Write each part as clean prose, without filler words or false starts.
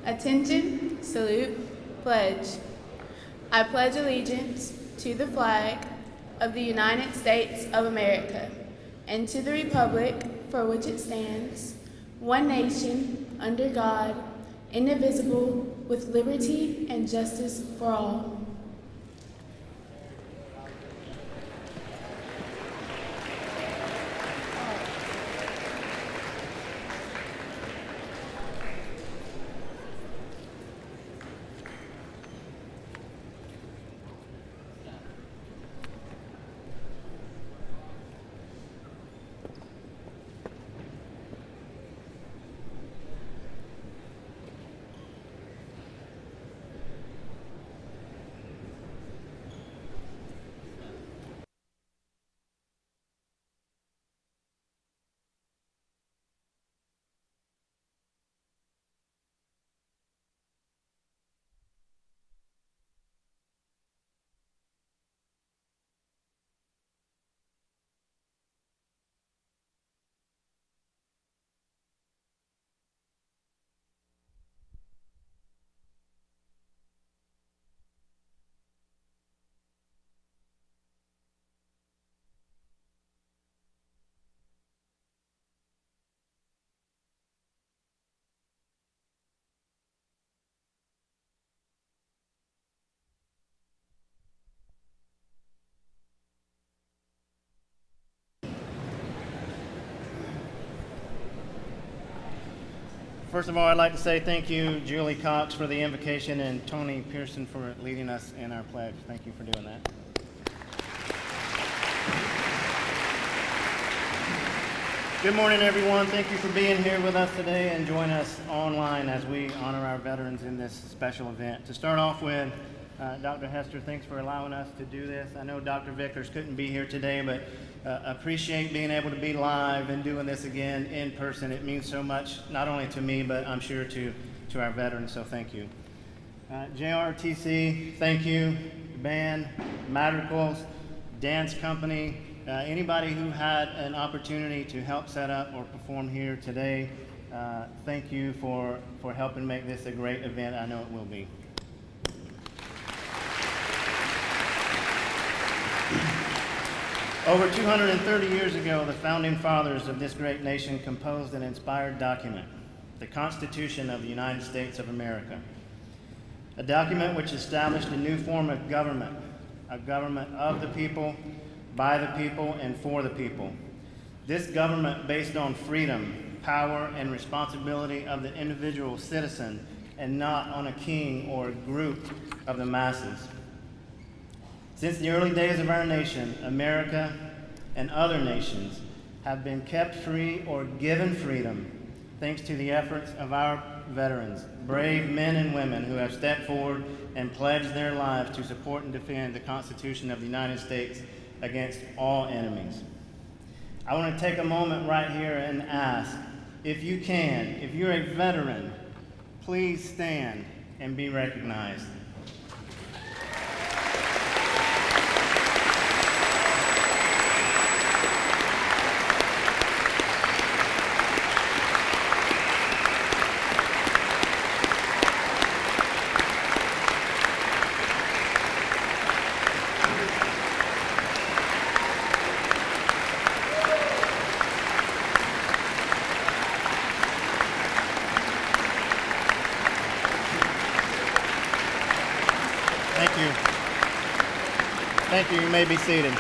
Attention, salute, pledge. I pledge allegiance to the flag of the United States of America and to the republic for which it stands, one nation, under God, indivisible, with liberty and justice for all. First of all, I'd like to say thank you, Julie Cox, for the invocation, and Tony Pearson for leading us in our pledge. Thank you for doing that. Good morning, everyone. Thank you for being here with us today and join us online as we honor our veterans in this special event. To start off with, Dr. Hester, thanks for allowing us to do this. I know Dr. Vickers couldn't be here today, but appreciate being able to be live and doing this again in person. It means so much, not only to me, but I'm sure to our veterans, so thank you. JRTC, thank you. Band, Madrigals, Dance Company, anybody who had an opportunity to help set up or perform here today, thank you for helping make this a great event. I know it will be. Over 230 years ago, the founding fathers of this great nation composed an inspired document, the Constitution of the United States of America, a document which established a new form of government, a government of the people, by the people, and for the people. This government based on freedom, power, and responsibility of the individual citizen, and not on a king or a group of the masses. Since the early days of our nation, America and other nations have been kept free or given freedom thanks to the efforts of our veterans, brave men and women who have stepped forward and pledged their lives to support and defend the Constitution of the United States against all enemies. I want to take a moment right here and ask, if you can, if you're a veteran, please stand and be recognized. Thank you. You may be seated.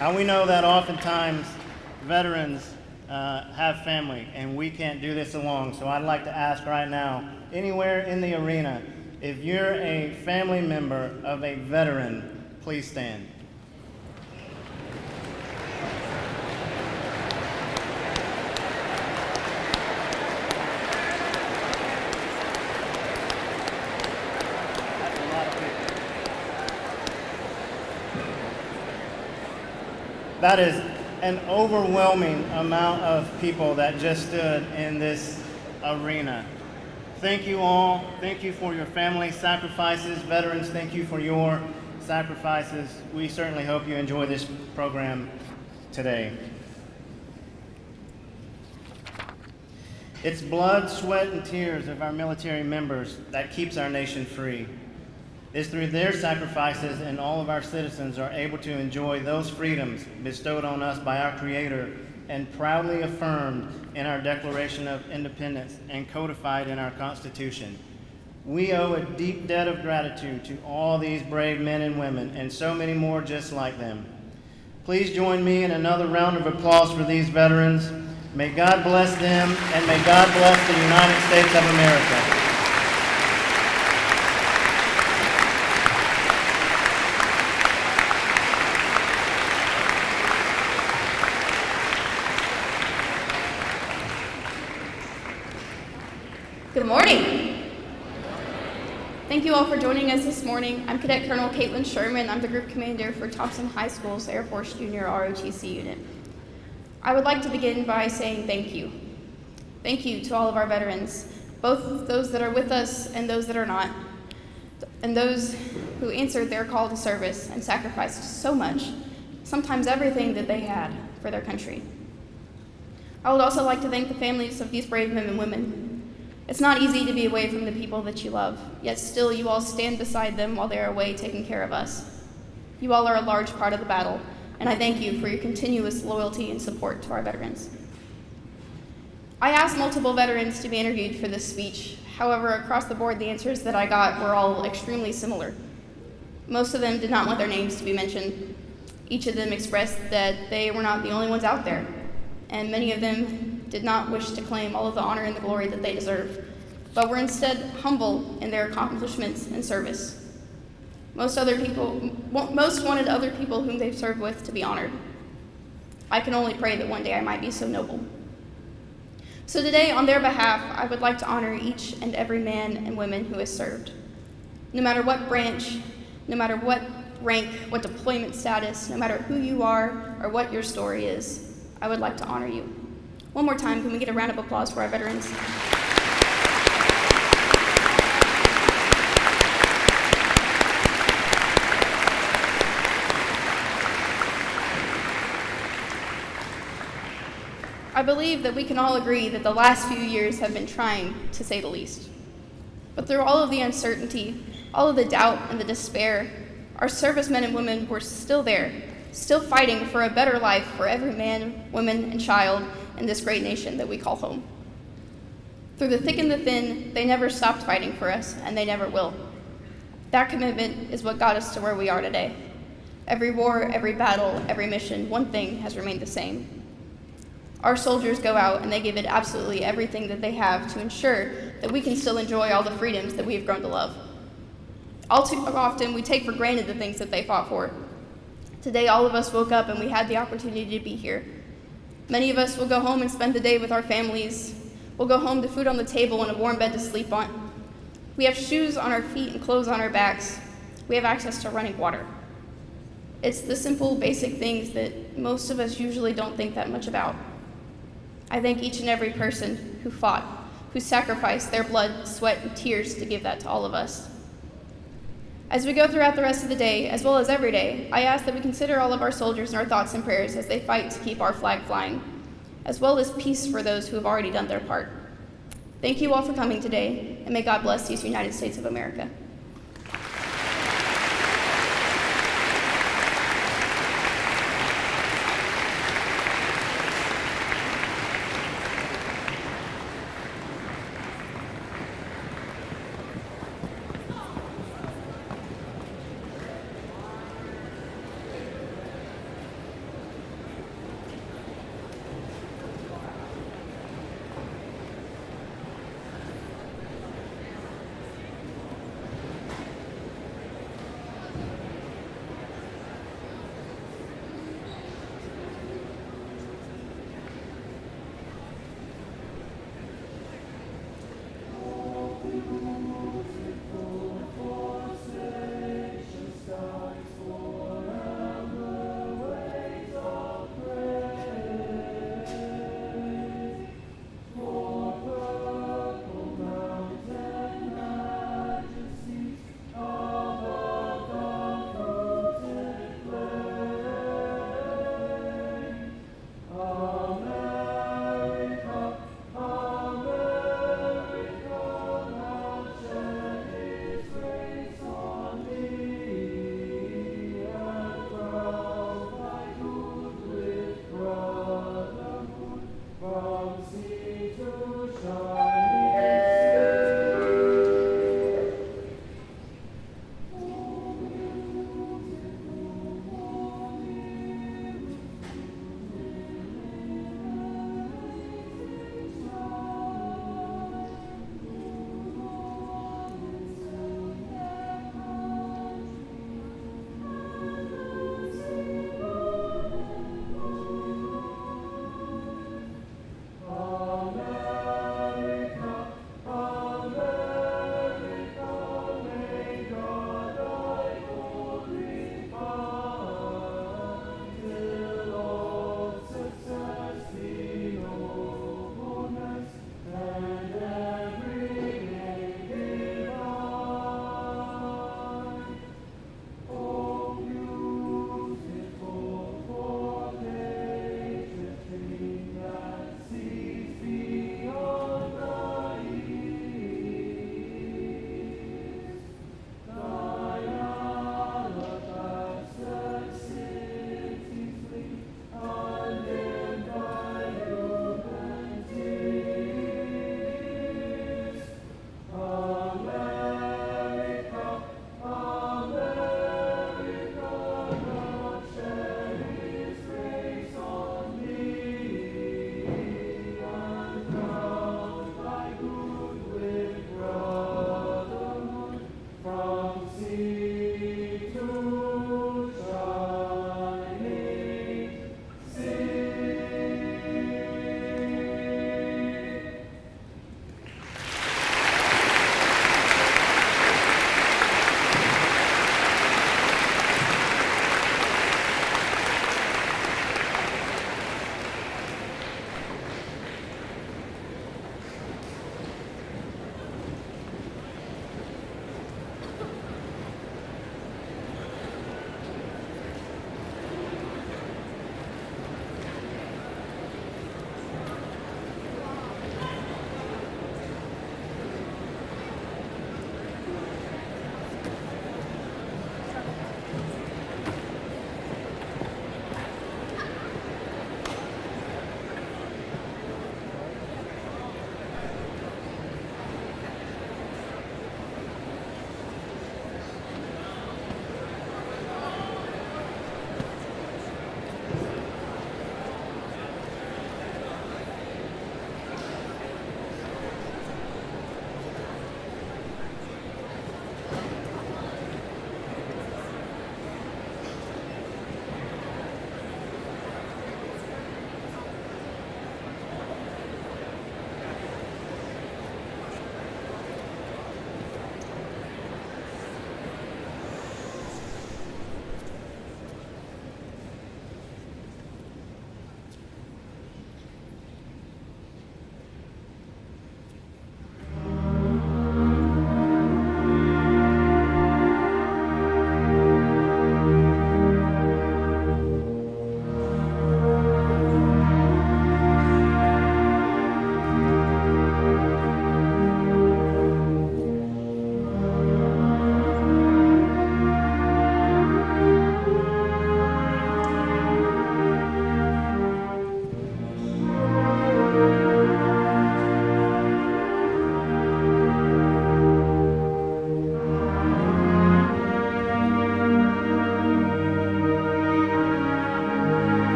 Now, we know that oftentimes veterans have family, and we can't do this alone. So I'd like to ask right now, anywhere in the arena, if you're a family member of a veteran, please stand. That is an overwhelming amount of people that just stood in this arena. Thank you all. Thank you for your family sacrifices. Veterans, thank you for your sacrifices. We certainly hope you enjoy this program today. It's blood, sweat, and tears of our military members that keeps our nation free. It's through their sacrifices and all of our citizens are able to enjoy those freedoms bestowed on us by our Creator and proudly affirmed in our Declaration of Independence and codified in our Constitution. We owe a deep debt of gratitude to all these brave men and women and so many more just like them. Please join me in another round of applause for these veterans. May God bless them, and may God bless the United States of America. Good morning. Thank you all for joining us this morning. I'm Cadet Colonel Caitlin Sherman. I'm the Group Commander for Thompson High School's Air Force Junior ROTC unit. I would like to begin by saying thank you. Thank you to all of our veterans, both those that are with us and those that are not, and those who answered their call to service and sacrificed so much, sometimes everything that they had for their country. I would also like to thank the families of these brave men and women. It's not easy to be away from the people that you love, yet still you all stand beside them while they are away taking care of us. You all are a large part of the battle, and I thank you for your continuous loyalty and support to our veterans. I asked multiple veterans to be interviewed for this speech. However, across the board, the answers that I got were all extremely similar. Most of them did not want their names to be mentioned. Each of them expressed that they were not the only ones out there, and many of them did not wish to claim all of the honor and the glory that they deserved, but were instead humble in their accomplishments and service. Most wanted other people whom they've served with to be honored. I can only pray that one day I might be so noble. So today, on their behalf, I would like to honor each and every man and woman who has served. No matter what branch, no matter what rank, what deployment status, no matter who you are or what your story is, I would like to honor you. One more time, can we get a round of applause for our veterans? I believe that we can all agree that the last few years have been trying, to say the least. But through all of the uncertainty, all of the doubt and the despair, our servicemen and women were still there, still fighting for a better life for every man, woman, and child in this great nation that we call home. Through the thick and the thin, they never stopped fighting for us, and they never will. That commitment is what got us to where we are today. Every war, every battle, every mission, one thing has remained the same. Our soldiers go out and they give it absolutely everything that they have to ensure that we can still enjoy all the freedoms that we have grown to love. All too often, we take for granted the things that they fought for. Today, all of us woke up and we had the opportunity to be here. Many of us will go home and spend the day with our families. We'll go home to food on the table and a warm bed to sleep on. We have shoes on our feet and clothes on our backs. We have access to running water. It's the simple, basic things that most of us usually don't think that much about. I thank each and every person who fought, who sacrificed their blood, sweat, and tears to give that to all of us. As we go throughout the rest of the day, as well as every day, I ask that we consider all of our soldiers in our thoughts and prayers as they fight to keep our flag flying, as well as peace for those who have already done their part. Thank you all for coming today, and may God bless these United States of America.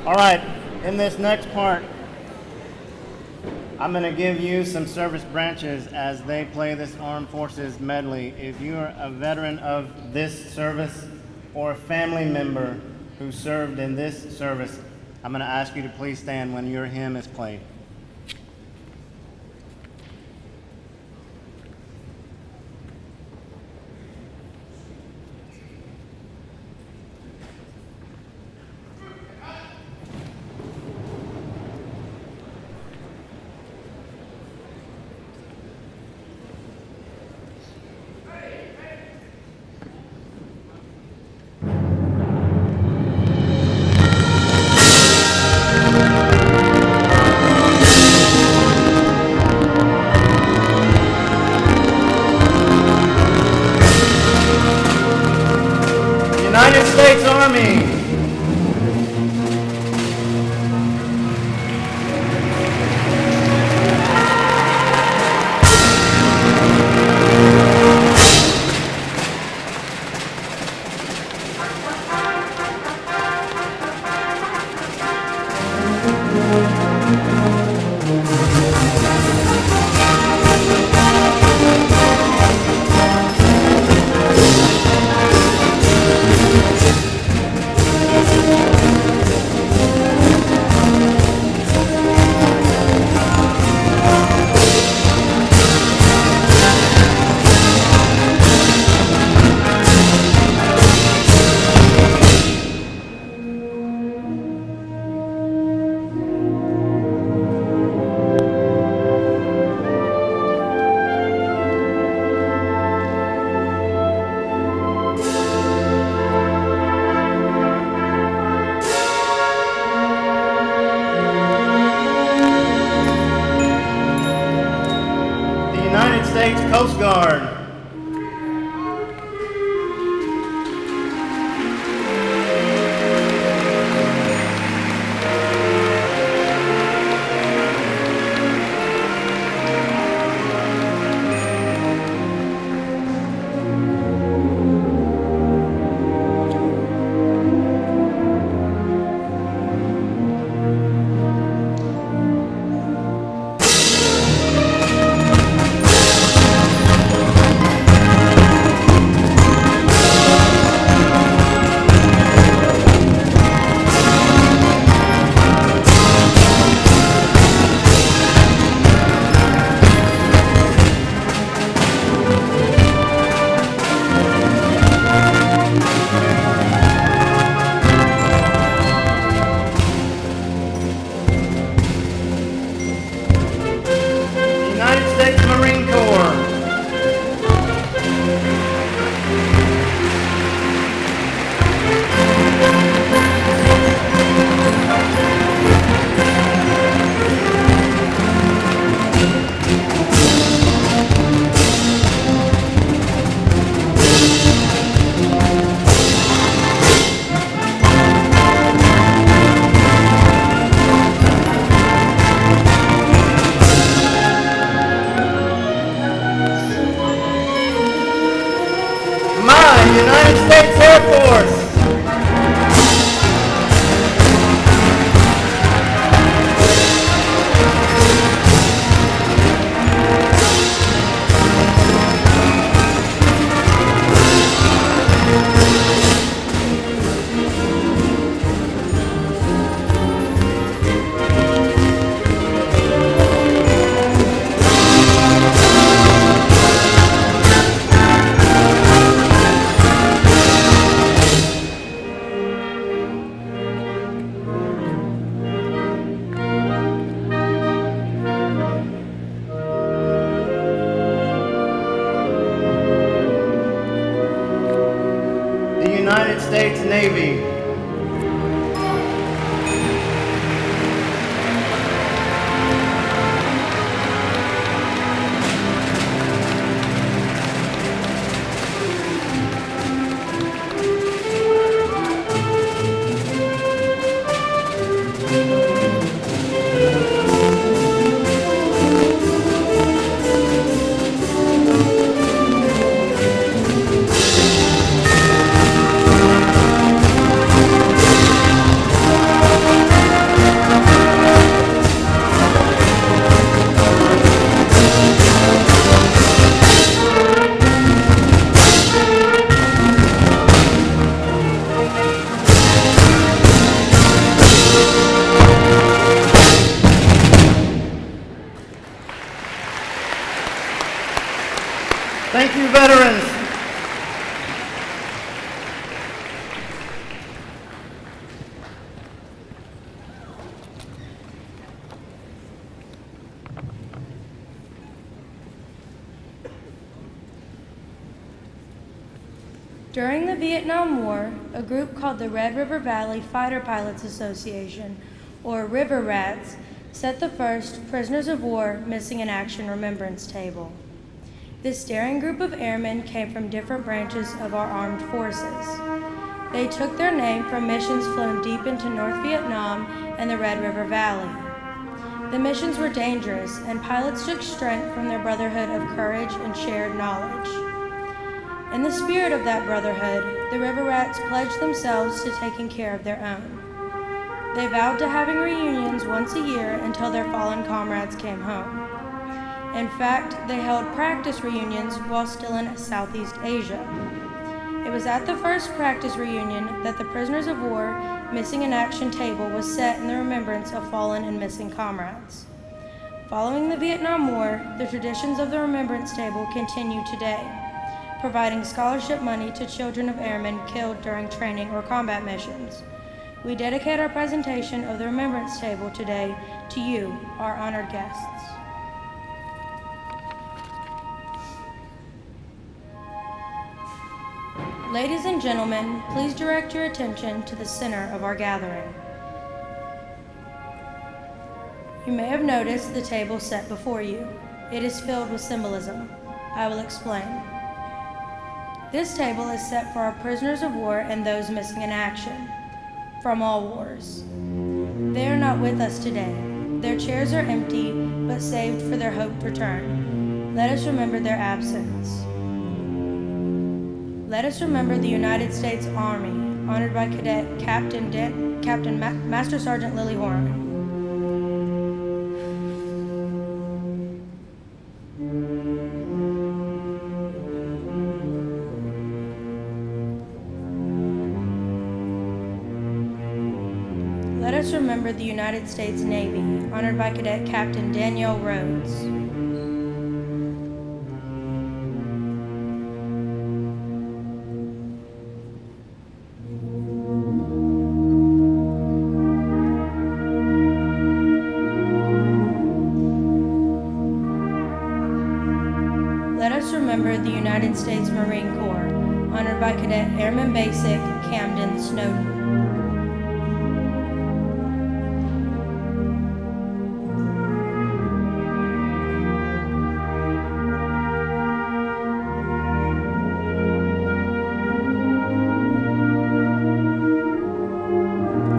All right, in this next part, I'm going to give you some service branches as they play this Armed Forces medley. If you are a veteran of this service or a family member who served in this service, I'm going to ask you to please stand when your hymn is played. United States Army. United States Coast Guard. United States Marine Corps. United States Air Force. The United States Navy. During the Vietnam War, a group called the Red River Valley Fighter Pilots Association, or River Rats, set the first Prisoners of War Missing in Action Remembrance Table. This daring group of airmen came from different branches of our armed forces. They took their name from missions flown deep into North Vietnam and the Red River Valley. The missions were dangerous, and pilots took strength from their brotherhood of courage and shared knowledge. In the spirit of that brotherhood, the River Rats pledged themselves to taking care of their own. They vowed to having reunions once a year until their fallen comrades came home. In fact, they held practice reunions while still in Southeast Asia. It was at the first practice reunion that the Prisoners of War Missing in Action table was set in the remembrance of fallen and missing comrades. Following the Vietnam War, the traditions of the remembrance table continue today, providing scholarship money to children of airmen killed during training or combat missions. We dedicate our presentation of the remembrance table today to you, our honored guests. Ladies and gentlemen, please direct your attention to the center of our gathering. You may have noticed the table set before you. It is filled with symbolism. I will explain. This table is set for our prisoners of war and those missing in action from all wars. They are not with us today. Their chairs are empty, but saved for their hoped return. Let us remember their absence. Let us remember the United States Army, honored by Cadet Master Sergeant Lily Horn. Let us remember the United States Navy, honored by Cadet Captain Danielle Rhodes. Let us remember the United States Marine Corps, honored by Cadet Airman Basic Camden Snowden.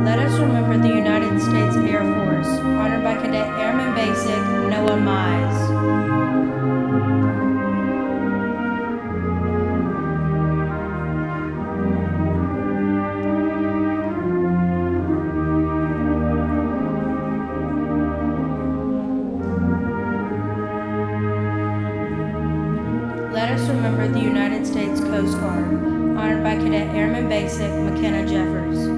Let us remember the United States Air Force, honored by Cadet Airman Basic Noah Mize. Let us remember the United States Coast Guard, honored by Cadet Airman Basic McKenna Jeffers.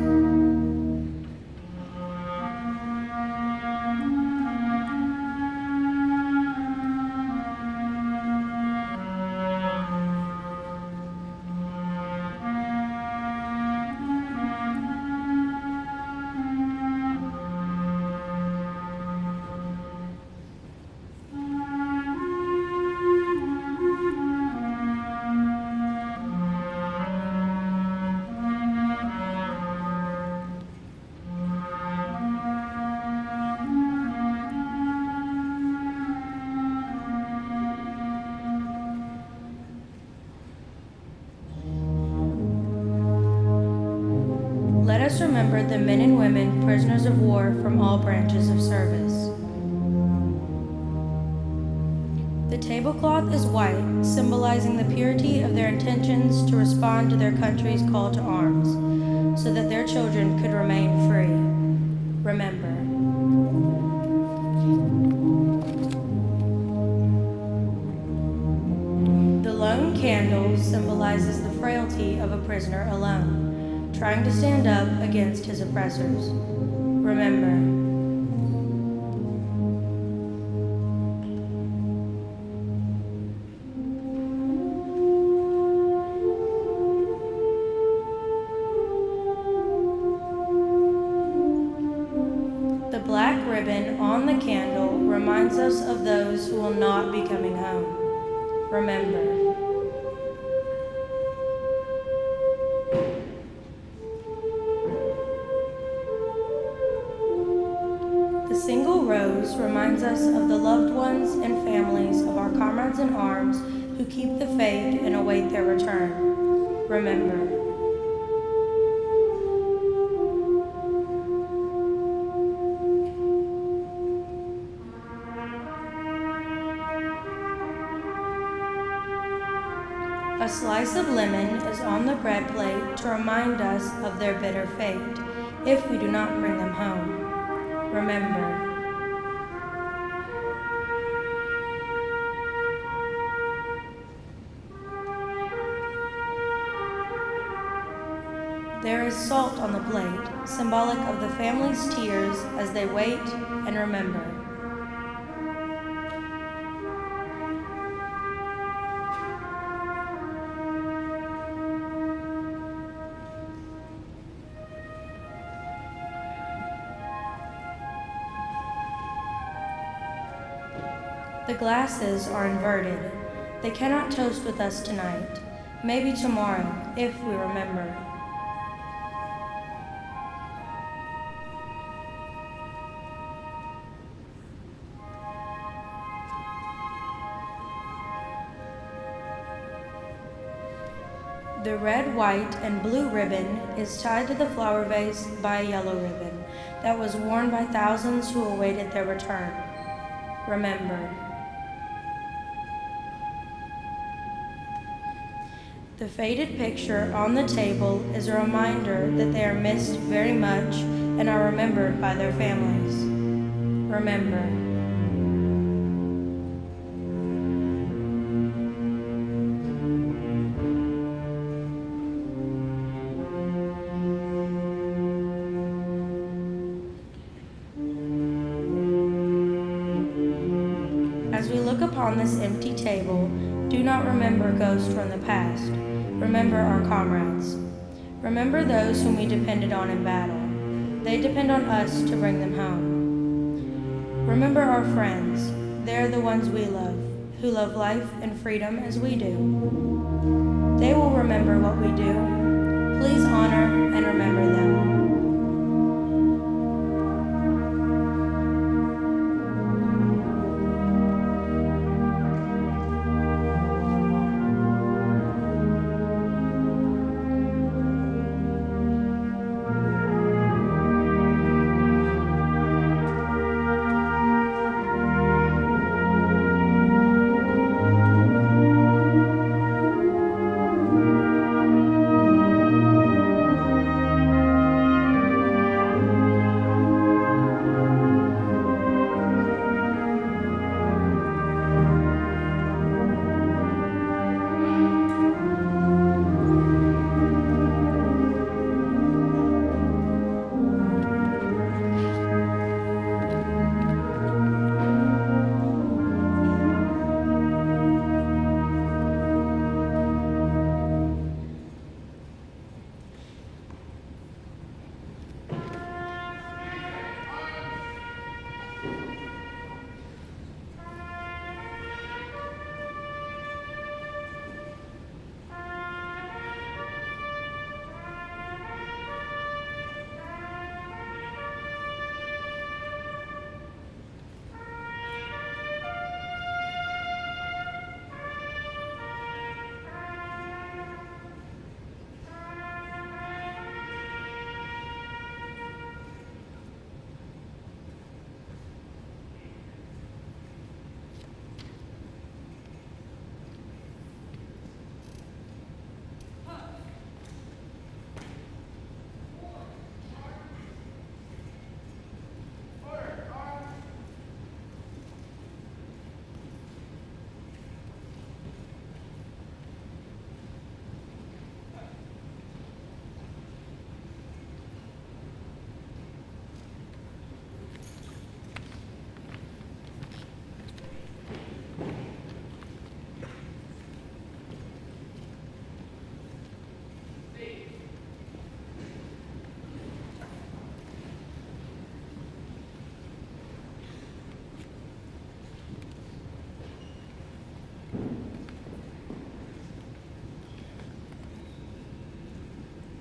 Let us remember the men and women prisoners of war from all branches of service. The tablecloth is white, symbolizing the purity of their intentions to respond to their country's call to arms, so that their children could remain free. Remember. The lone candle symbolizes the frailty of a prisoner alone, trying to stand up against his oppressors. Remember. The black ribbon on the candle reminds us of those who will not be coming home. Remember. single rose reminds us of the loved ones and families of our comrades in arms who keep the faith and await their return. Remember. A slice of lemon is on the bread plate to remind us of their bitter fate if we do not bring them home. Remember. There is salt on the plate, symbolic of the family's tears as they wait and remember. The glasses are inverted. They cannot toast with us tonight. Maybe tomorrow, if we remember. The red, white, and blue ribbon is tied to the flower vase by a yellow ribbon that was worn by thousands who awaited their return. Remember. The faded picture on the table is a reminder that they are missed very much and are remembered by their families. Remember. As we look upon this empty table, do not remember ghosts from the past. Remember our comrades. Remember those whom we depended on in battle. They depend on us to bring them home. Remember our friends. They are the ones we love, who love life and freedom as we do. They will remember what we do. Please honor and remember them.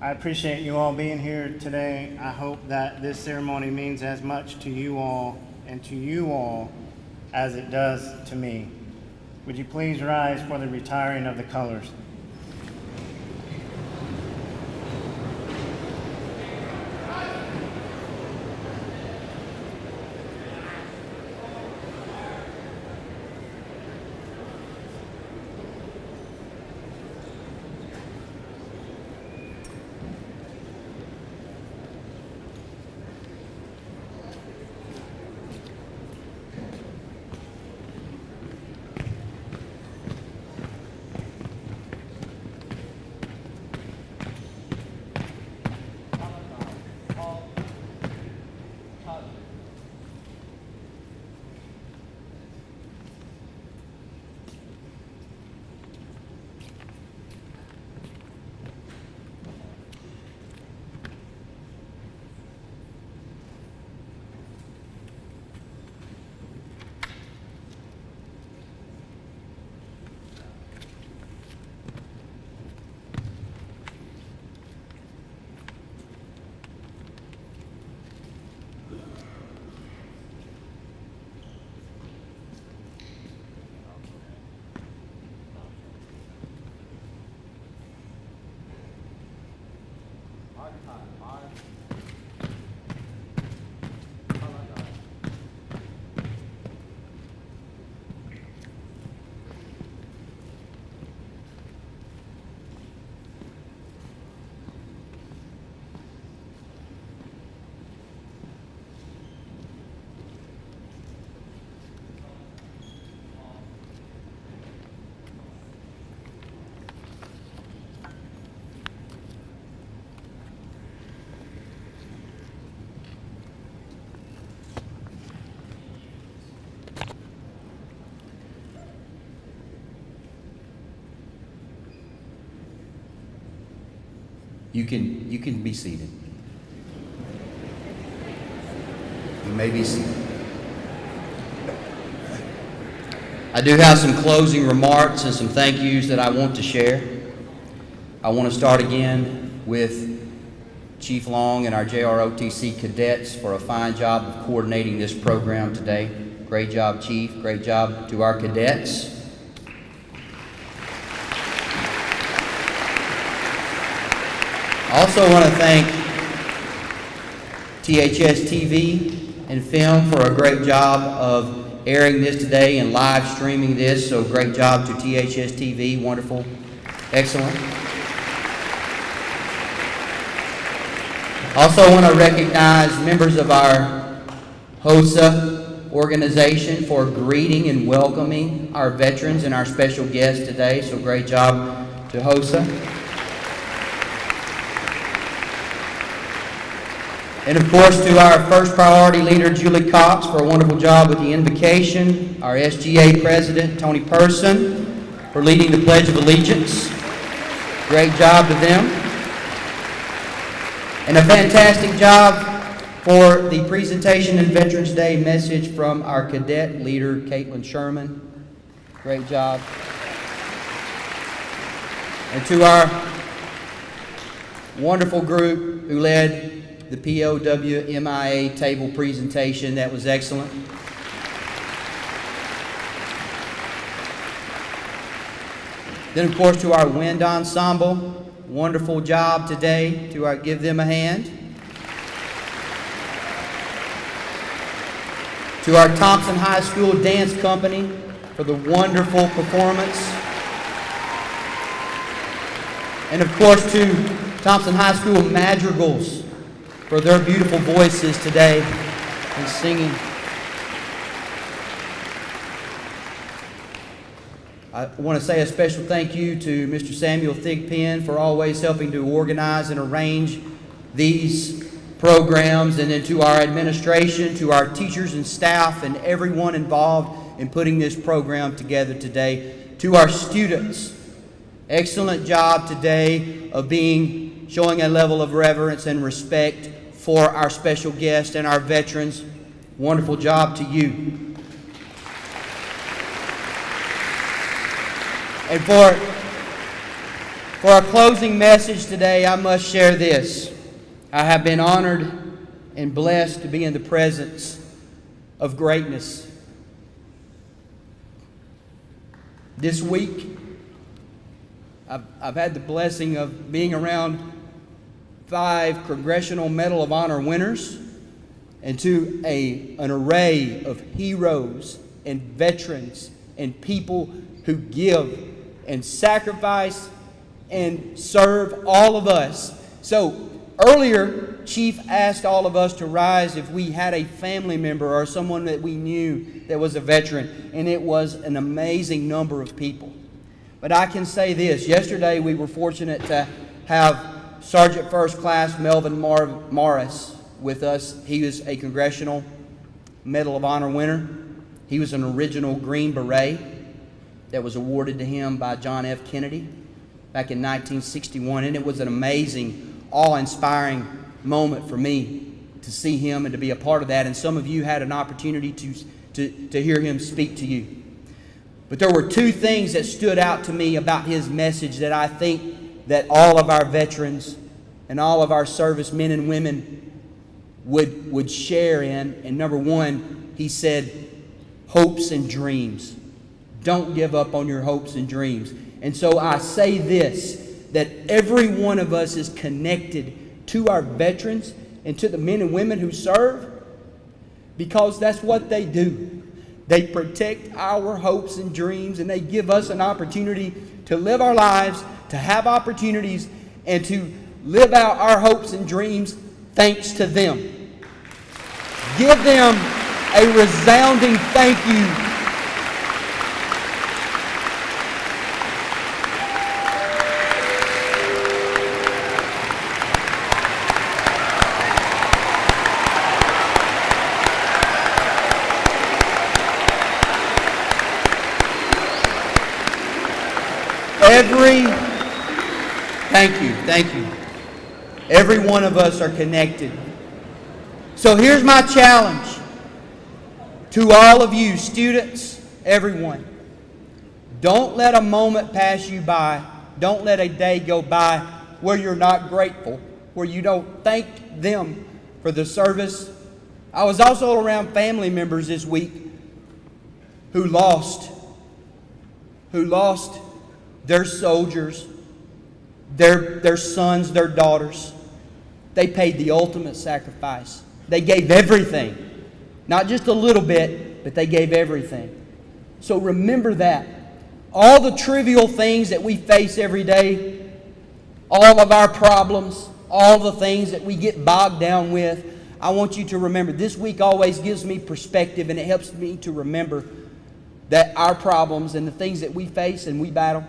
I appreciate you all being here today. I hope that this ceremony means as much to you all and to you all as it does to me. Would you please rise for the retiring of the colors? You can be seated. You may be seated. I do have some closing remarks and some thank yous that I want to share. I want to start again with Chief Long and our JROTC cadets for a fine job of coordinating this program today. Great job, Chief. Great job to our cadets. I also want to thank THS TV and Film for a great job of airing this today and live streaming this. So great job to THS TV. Wonderful. Excellent. Also want to recognize members of our HOSA organization for greeting and welcoming our veterans and our special guests today. So great job to HOSA. And of course to our first priority leader, Julie Cox, for a wonderful job with the invocation. Our SGA president, Tony Person, for leading the Pledge of Allegiance. Great job to them. And a fantastic job for the presentation and Veterans Day message from our cadet leader, Caitlin Sherman. Great job. And to our wonderful group who led the POWMIA table presentation, that was excellent. Then, of course, to our wind ensemble, wonderful job today. Give them a hand. To our Thompson High School Dance Company for the wonderful performance. And, of course, to Thompson High School Madrigals for their beautiful voices today and singing. I want to say a special thank you to Mr. Samuel Thigpen for always helping to organize and arrange these programs, and then to our administration, to our teachers and staff, and everyone involved in putting this program together today. To our students, excellent job today of showing a level of reverence and respect for our special guests and our veterans. Wonderful job to you. And for our closing message today, I must share this. I have been honored and blessed to be in the presence of greatness. This week, I've had the blessing of being around 5 Congressional Medal of Honor winners and to an array of heroes and veterans and people who give and sacrifice and serve all of us. So earlier, Chief asked all of us to rise if we had a family member or someone that we knew that was a veteran, and it was an amazing number of people. But I can say this, yesterday we were fortunate to have Sergeant First Class Melvin Morris with us. He was a Congressional Medal of Honor winner. He was an original Green Beret that was awarded to him by John F. Kennedy back in 1961, and it was an amazing, awe-inspiring moment for me to see him and to be a part of that. And some of you had an opportunity to hear him speak to you. But there were 2 things that stood out to me about his message that I think that all of our veterans and all of our servicemen and women would share in. And number 1, he said, hopes and dreams. Don't give up on your hopes and dreams. And so I say this, that every one of us is connected to our veterans and to the men and women who serve, because that's what they do. They protect our hopes and dreams, and they give us an opportunity to live our lives, to have opportunities, and to live out our hopes and dreams thanks to them. Give them a resounding thank you. Thank you. Every one of us are connected. So here's my challenge to all of you, students, everyone. Don't let a moment pass you by. Don't let a day go by where you're not grateful, where you don't thank them for the service. I was also around family members this week who lost their soldiers, their sons, their daughters. They paid the ultimate sacrifice. They gave everything. Not just a little bit, but they gave everything. So remember that. All the trivial things that we face every day, all of our problems, all the things that we get bogged down with, I want you to remember, this week always gives me perspective, and it helps me to remember that our problems and the things that we face and we battle,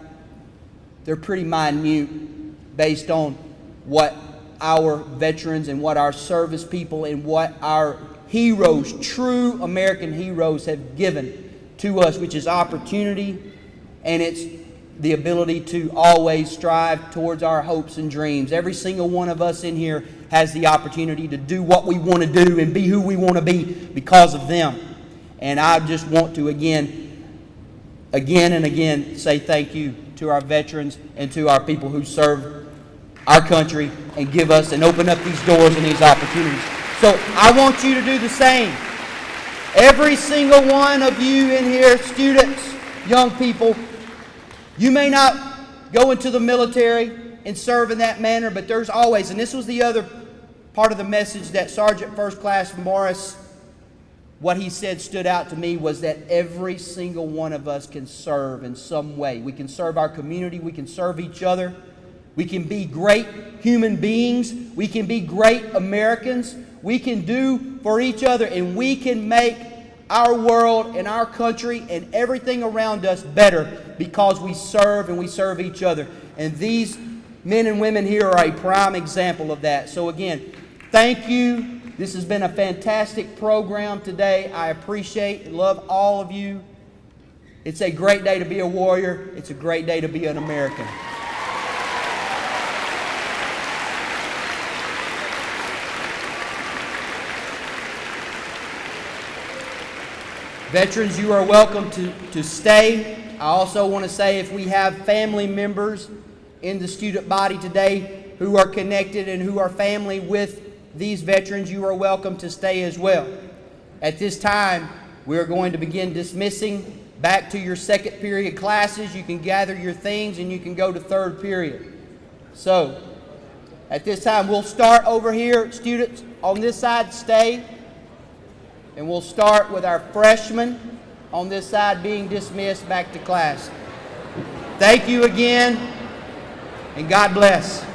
they're pretty minute based on what our veterans and what our service people and what our heroes, true American heroes, have given to us, which is opportunity, and it's the ability to always strive towards our hopes and dreams. Every single one of us in here has the opportunity to do what we want to do and be who we want to be because of them. And I just want to again and again say thank you to our veterans and to our people who serve our country and give us and open up these doors and these opportunities. So I want you to do the same. Every single one of you in here, students, young people, you may not go into the military and serve in that manner, but there's always, and this was the other part of the message that Sergeant First Class Morris, what he said stood out to me, was that every single one of us can serve in some way. We can serve our community. We can serve each other. We can be great human beings. We can be great Americans. We can do for each other, and we can make our world and our country and everything around us better because we serve and we serve each other. And these men and women here are a prime example of that. So again, thank you. This has been a fantastic program today. I appreciate and love all of you. It's a great day to be a warrior. It's a great day to be an American. Veterans, you are welcome to stay. I also want to say if we have family members in the student body today who are connected and who are family with these veterans, you are welcome to stay as well. At this time, we are going to begin dismissing back to your second period classes. You can gather your things and you can go to third period. So, at this time, we'll start over here. Students on this side, stay. And we'll start with our freshmen on this side being dismissed back to class. Thank you again, and God bless.